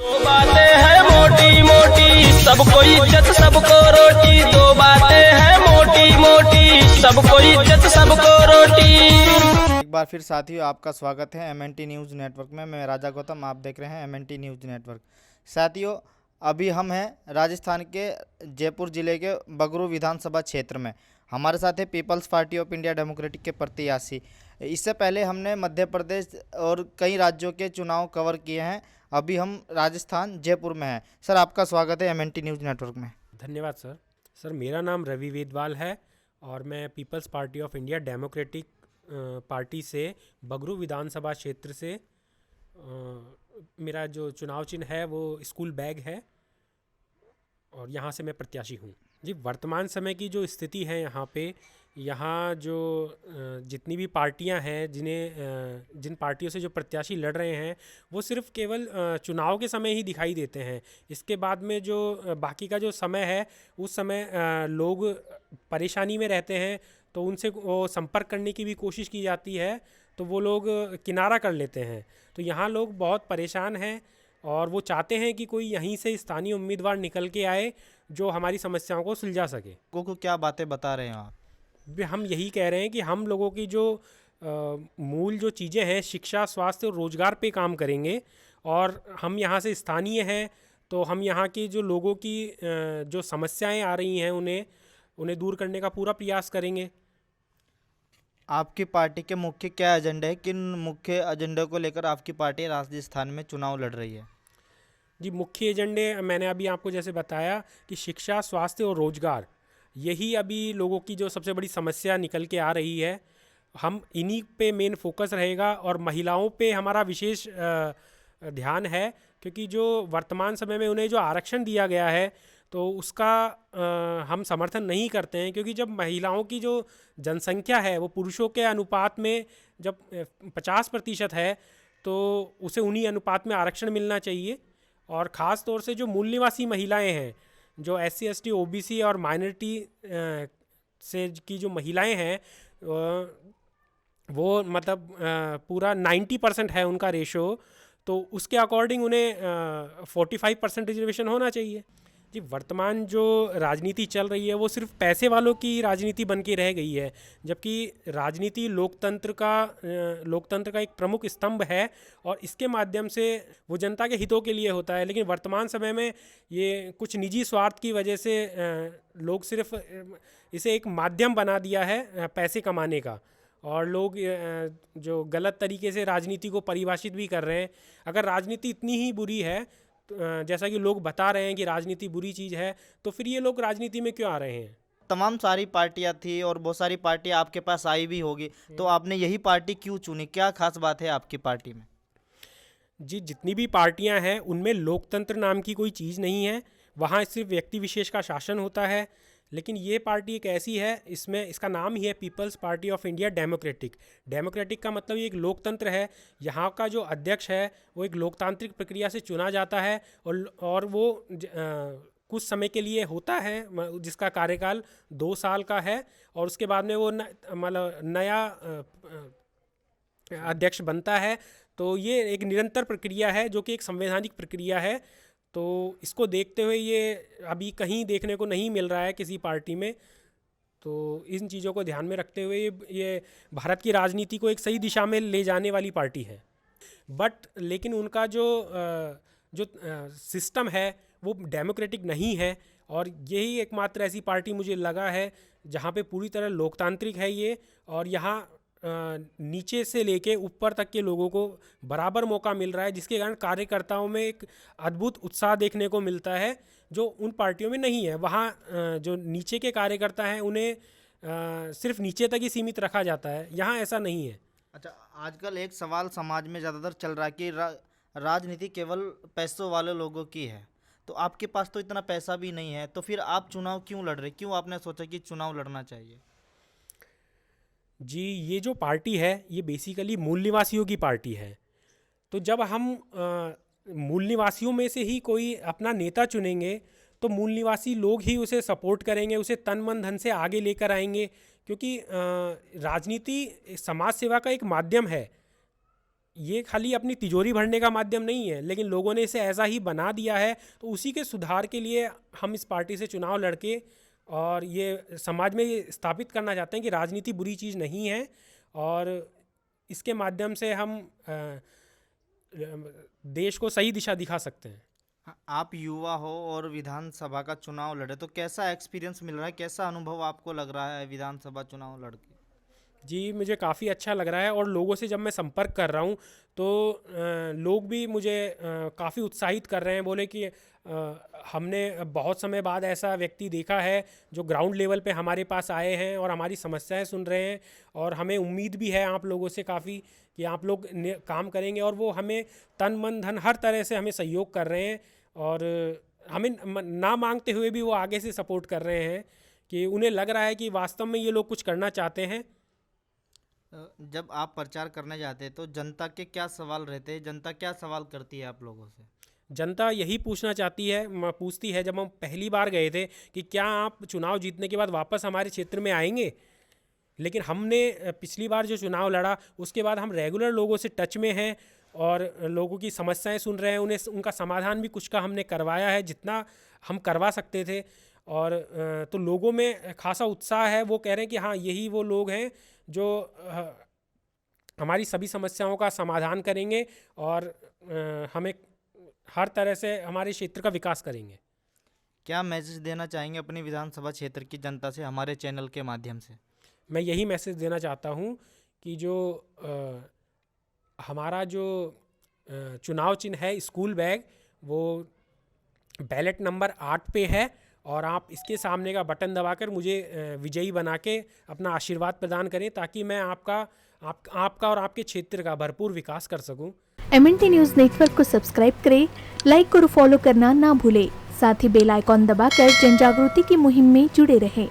दो बातें हैं मोटी मोटी, सबको इज्जत सबको रोटी। दो बातें हैं मोटी मोटी, सबको इज्जत सबको रोटी। एक बार फिर साथियों आपका स्वागत है MNT न्यूज़ नेटवर्क में। मैं राजा गौतम, आप देख रहे हैं MNT न्यूज़ नेटवर्क। साथियों अभी हम हैं राजस्थान के जयपुर ज़िले के बगरू विधानसभा क्षेत्र में। हमारे साथ है Peoples Party of India Democratic के प्रत्याशी। इससे पहले हमने मध्य प्रदेश और कई राज्यों के चुनाव कवर किए हैं। अभी हम राजस्थान जयपुर में हैं। सर आपका स्वागत है MNT न्यूज़ नेटवर्क में। धन्यवाद सर। सर मेरा नाम रवि वेदवाल है और मैं Peoples Party of India Democratic Party से बगरू विधानसभा क्षेत्र से मेरा जो चुनाव चिन्ह है वो स्कूल बैग है और यहाँ से मैं प्रत्याशी हूँ। जी, वर्तमान समय की जो स्थिति है यहाँ जो जितनी भी पार्टियां हैं जिन पार्टियों से जो प्रत्याशी लड़ रहे हैं वो सिर्फ केवल चुनाव के समय ही दिखाई देते हैं। इसके बाद में जो बाकी का जो समय है उस समय लोग परेशानी में रहते हैं तो उनसे वो संपर्क करने की भी कोशिश की जाती है तो वो लोग किनारा कर लेते हैं। तो यहाँ लोग बहुत परेशान हैं और वो चाहते हैं कि कोई यहीं से स्थानीय उम्मीदवार निकल के आए जो हमारी समस्याओं को सुलझा सके। को क्या बातें बता रहे हैं आप? हम यही कह रहे हैं कि हम लोगों की जो मूल जो चीज़ें हैं शिक्षा, स्वास्थ्य और रोज़गार पे काम करेंगे और हम यहाँ से स्थानीय हैं तो हम यहाँ की जो लोगों की जो समस्याएं आ रही हैं उन्हें दूर करने का पूरा प्रयास करेंगे। आपकी पार्टी के मुख्य क्या एजेंडे है? किन मुख्य एजेंडे को लेकर आपकी पार्टी राजस्थान में चुनाव लड़ रही है? जी, मुख्य एजेंडे मैंने अभी आपको जैसे बताया कि शिक्षा, स्वास्थ्य और रोज़गार यही अभी लोगों की जो सबसे बड़ी समस्या निकल के आ रही है। हम इन्हीं पे मेन फोकस रहेगा और महिलाओं पे हमारा विशेष ध्यान है क्योंकि जो वर्तमान समय में उन्हें जो आरक्षण दिया गया है तो उसका हम समर्थन नहीं करते हैं क्योंकि जब महिलाओं की जो जनसंख्या है वो पुरुषों के अनुपात में जब 50% है तो उसे उन्हीं अनुपात में आरक्षण मिलना चाहिए। और ख़ास तौर से जो मूल निवासी महिलाएं हैं, जो SC ST OBC और माइनॉरिटी से की जो महिलाएं हैं वो मतलब पूरा 90% है उनका रेशो, तो उसके अकॉर्डिंग उन्हें 45% रिजर्वेशन होना चाहिए। जी, वर्तमान जो राजनीति चल रही है वो सिर्फ पैसे वालों की राजनीति बन के रह गई है, जबकि राजनीति लोकतंत्र का एक प्रमुख स्तंभ है और इसके माध्यम से वो जनता के हितों के लिए होता है। लेकिन वर्तमान समय में ये कुछ निजी स्वार्थ की वजह से लोग सिर्फ इसे एक माध्यम बना दिया है पैसे कमाने का और लोग जो गलत तरीके से राजनीति को परिभाषित भी कर रहे हैं। अगर राजनीति इतनी ही बुरी है जैसा कि लोग बता रहे हैं कि राजनीति बुरी चीज़ है तो फिर ये लोग राजनीति में क्यों आ रहे हैं? तमाम सारी पार्टियां थी और बहुत सारी पार्टियां आपके पास आई भी होगी, तो आपने यही पार्टी क्यों चुनी? क्या खास बात है आपकी पार्टी में? जी, जितनी भी पार्टियां हैं उनमें लोकतंत्र नाम की कोई चीज़ नहीं है। वहाँ सिर्फ व्यक्ति विशेष का शासन होता है। लेकिन ये पार्टी एक ऐसी है, इसमें इसका नाम ही है Peoples Party of India Democratic. Democratic का मतलब ये एक लोकतंत्र है। यहाँ का जो अध्यक्ष है वो एक लोकतांत्रिक प्रक्रिया से चुना जाता है और वो कुछ समय के लिए होता है जिसका कार्यकाल 2 साल का है और उसके बाद में वो मतलब नया अध्यक्ष बनता है। तो ये एक निरंतर प्रक्रिया है जो कि एक संवैधानिक प्रक्रिया है। तो इसको देखते हुए ये अभी कहीं देखने को नहीं मिल रहा है किसी पार्टी में। तो इन चीज़ों को ध्यान में रखते हुए ये भारत की राजनीति को एक सही दिशा में ले जाने वाली पार्टी है। लेकिन उनका जो सिस्टम है वो डेमोक्रेटिक नहीं है और यही एकमात्र ऐसी पार्टी मुझे लगा है जहाँ पे पूरी तरह लोकतांत्रिक है ये और यहाँ नीचे से लेके ऊपर तक के लोगों को बराबर मौका मिल रहा है, जिसके कारण कार्यकर्ताओं में एक अद्भुत उत्साह देखने को मिलता है जो उन पार्टियों में नहीं है। वहाँ जो नीचे के कार्यकर्ता हैं उन्हें सिर्फ नीचे तक ही सीमित रखा जाता है, यहाँ ऐसा नहीं है। अच्छा, आजकल एक सवाल समाज में ज़्यादातर चल रहा है कि राजनीति केवल पैसों वाले लोगों की है, तो आपके पास तो इतना पैसा भी नहीं है, तो फिर आप चुनाव क्यों लड़ रहे? क्यों आपने सोचा कि चुनाव लड़ना चाहिए? जी, ये जो पार्टी है ये बेसिकली मूल निवासियों की पार्टी है। तो जब हम मूल निवासियों में से ही कोई अपना नेता चुनेंगे तो मूल निवासी लोग ही उसे सपोर्ट करेंगे, उसे तन मन धन से आगे लेकर आएंगे क्योंकि राजनीति समाज सेवा का एक माध्यम है ये खाली अपनी तिजोरी भरने का माध्यम नहीं है, लेकिन लोगों ने इसे ऐसा ही बना दिया है। तो उसी के सुधार के लिए हम इस पार्टी से चुनाव लड़के और ये समाज में ये स्थापित करना चाहते हैं कि राजनीति बुरी चीज़ नहीं है, और इसके माध्यम से हम देश को सही दिशा दिखा सकते हैं। आप युवा हो और विधानसभा का चुनाव लड़े, तो कैसा एक्सपीरियंस मिल रहा है, कैसा अनुभव आपको लग रहा है विधानसभा चुनाव लड़के? जी, मुझे काफ़ी अच्छा लग रहा है, और लोगों से जब मैं संपर्क कर रहा हूँ तो लोग भी मुझे काफ़ी उत्साहित कर रहे हैं। बोले कि हमने बहुत समय बाद ऐसा व्यक्ति देखा है जो ग्राउंड लेवल पे हमारे पास आए हैं और हमारी समस्याएं सुन रहे हैं, और हमें उम्मीद भी है आप लोगों से काफ़ी कि आप लोग काम करेंगे, और वो हमें तन मन धन हर तरह से हमें सहयोग कर रहे हैं, और हमें ना मांगते हुए भी वो आगे से सपोर्ट कर रहे हैं कि उन्हें लग रहा है कि वास्तव में ये लोग कुछ करना चाहते हैं। जब आप प्रचार करने जाते हैं तो जनता के क्या सवाल रहते हैं, जनता क्या सवाल करती है आप लोगों से? जनता यही पूछना चाहती है, पूछती है, जब हम पहली बार गए थे कि क्या आप चुनाव जीतने के बाद वापस हमारे क्षेत्र में आएंगे। लेकिन हमने पिछली बार जो चुनाव लड़ा उसके बाद हम रेगुलर लोगों से टच में हैं, और लोगों की समस्याएं सुन रहे हैं, उन्हें उनका समाधान भी कुछ का हमने करवाया है जितना हम करवा सकते थे। और तो लोगों में खासा उत्साह है, वो कह रहे हैं कि हाँ, यही वो लोग हैं जो हमारी सभी समस्याओं का समाधान करेंगे और हमें हर तरह से हमारे क्षेत्र का विकास करेंगे। क्या मैसेज देना चाहेंगे अपनी विधानसभा क्षेत्र की जनता से हमारे चैनल के माध्यम से? मैं यही मैसेज देना चाहता हूँ कि जो हमारा जो चुनाव चिन्ह है स्कूल बैग, वो बैलेट नंबर 8 पे है, और आप इसके सामने का बटन दबाकर मुझे विजयी बना के अपना आशीर्वाद प्रदान करें, ताकि मैं आपका और आपके क्षेत्र का भरपूर विकास कर सकूं। MNT न्यूज़ नेटवर्क को सब्सक्राइब करें, लाइक और फॉलो करना ना भूलें। साथ ही बेल आइकॉन दबाकर जन जागृति की मुहिम में जुड़े रहें।